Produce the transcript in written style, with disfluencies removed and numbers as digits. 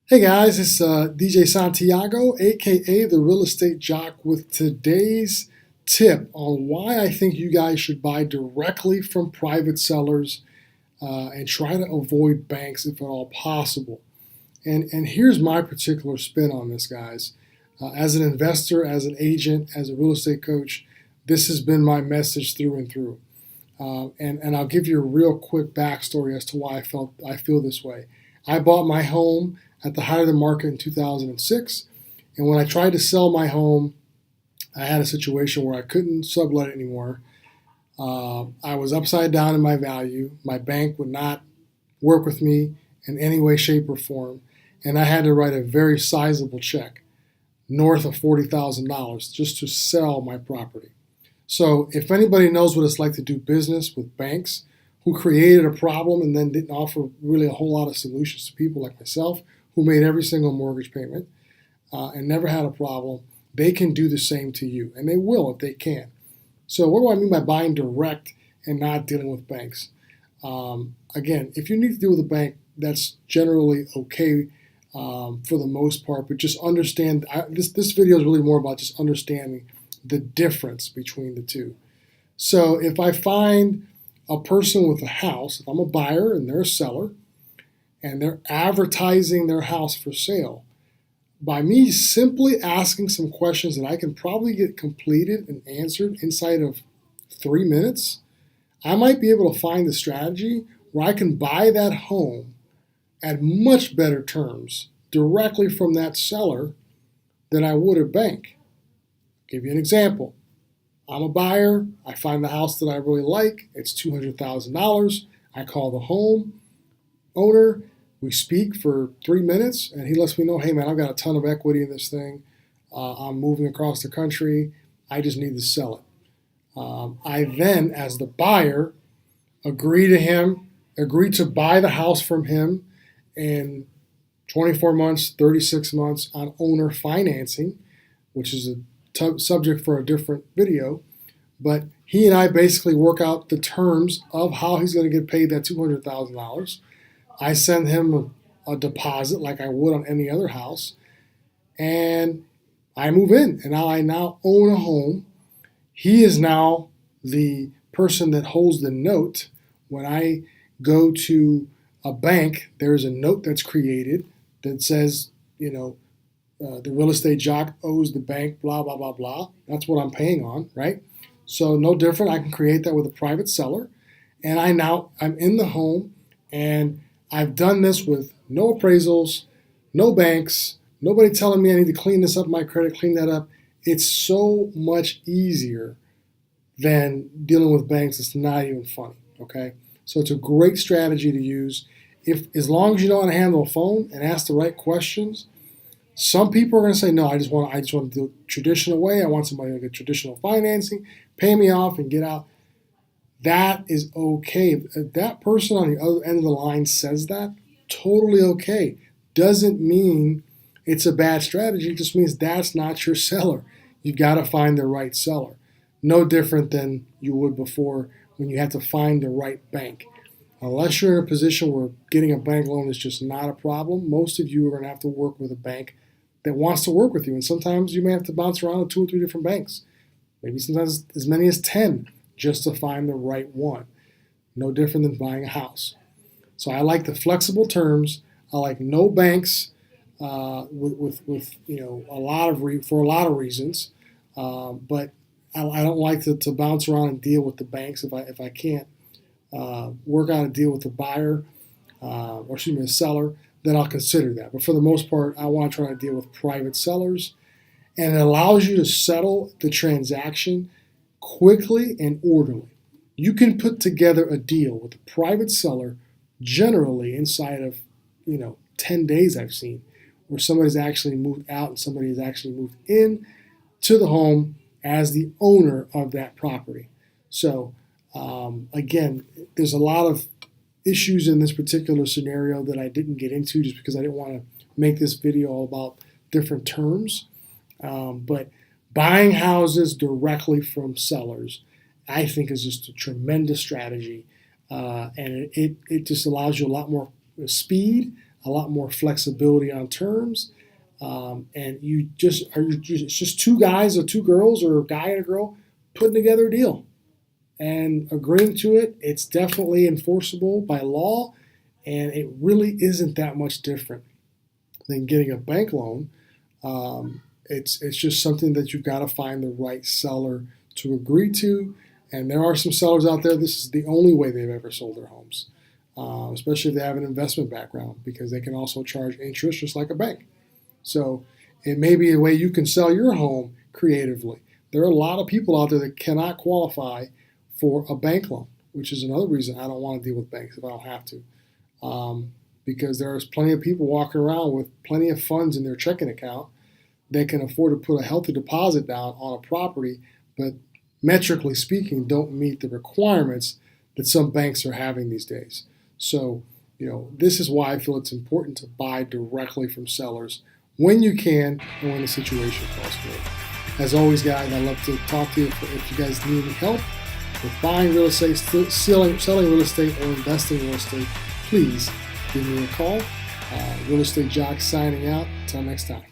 Hey guys, it's DJ Santiago, aka the Real Estate Jock, with today's tip on why I think you guys should buy directly from private sellers and try to avoid banks if at all possible. And here's my particular spin on this, guys. As an investor, as an agent, as a real estate coach, this has been my message through and through. And I'll give you a real quick backstory as to why I feel this way. I bought my home at the height of the market in 2006, and when I tried to sell my home, I had a situation where I couldn't sublet it anymore. I was upside down in my value. My bank would not work with me in any way, shape, or form, and I had to write a very sizable check, north of $40,000, just to sell my property. So if anybody knows what it's like to do business with banks who created a problem and then didn't offer really a whole lot of solutions to people like myself who made every single mortgage payment and never had a problem, they can do the same to you, and they will if they can. So what do I mean by buying direct and not dealing with banks? Again, if you need to deal with a bank, that's generally okay for the most part, but just understand, this video is really more about just understanding the difference between the two. So if I find a person with a house, if I'm a buyer and they're a seller, and they're advertising their house for sale, by me simply asking some questions that I can probably get completed and answered inside of 3 minutes, I might be able to find the strategy where I can buy that home at much better terms directly from that seller than I would a bank. Give you an example. I'm a buyer. I find the house that I really like. It's $200,000. I call the home owner. We speak for 3 minutes, and he lets me know, hey, man, I've got a ton of equity in this thing. I'm moving across the country. I just need to sell it. I then, as the buyer, agree to buy the house from him in 24 months, 36 months on owner financing, which is a subject for a different video, but he and I basically work out the terms of how he's going to get paid that $200,000. I send him a deposit like I would on any other house, and I move in, and I now own a home. He is now the person that holds the note. When I go to a bank, there's a note that's created that says, the real estate jock owes the bank, blah, blah, blah, blah. That's what I'm paying on, right? So no different. I can create that with a private seller. And I'm in the home, and I've done this with no appraisals, no banks, nobody telling me I need to clean this up, my credit, clean that up. It's so much easier than dealing with banks. It's not even funny, okay? So it's a great strategy to use. As long as you know how to handle a phone and ask the right questions. Some people are going to say, no, I just want to do it the traditional way. I want somebody to get traditional financing, pay me off, and get out. That is okay. If that person on the other end of the line says that, totally okay. Doesn't mean it's a bad strategy. It just means that's not your seller. You've got to find the right seller. No different than you would before when you had to find the right bank. Unless you're in a position where getting a bank loan is just not a problem, most of you are going to have to work with a bank that wants to work with you. And sometimes you may have to bounce around to 2 or 3 different banks, maybe sometimes as many as 10, just to find the right one. No different than buying a house. So I like the flexible terms. I like no banks with for a lot of reasons. But I don't like to bounce around and deal with the banks if I can't work out a deal with the buyer the seller. Then I'll consider that. But for the most part, I want to try to deal with private sellers, and it allows you to settle the transaction quickly and orderly. You can put together a deal with a private seller generally inside of 10 days. I've seen where somebody's actually moved out and somebody has actually moved in to the home as the owner of that property. So again, there's a lot of issues in this particular scenario that I didn't get into just because I didn't want to make this video all about different terms. But buying houses directly from sellers, I think, is just a tremendous strategy. And it just allows you a lot more speed, a lot more flexibility on terms. And it's just two guys or two girls or a guy and a girl putting together a deal and agreeing to it. It's definitely enforceable by law, and it really isn't that much different than getting a bank loan. It's just something that you've got to find the right seller to agree to. And there are some sellers out there, this is the only way they've ever sold their homes, especially if they have an investment background, because they can also charge interest just like a bank. So it may be a way you can sell your home creatively. There are a lot of people out there that cannot qualify for a bank loan, which is another reason I don't want to deal with banks if I don't have to. Because there's plenty of people walking around with plenty of funds in their checking account that can afford to put a healthy deposit down on a property, but metrically speaking, don't meet the requirements that some banks are having these days. So, this is why I feel it's important to buy directly from sellers when you can and when the situation calls for it. As always, guys, I'd love to talk to you if you guys need any help with buying real estate, selling real estate, or investing in real estate. Please give me a call. Real Estate Jock signing out. Until next time.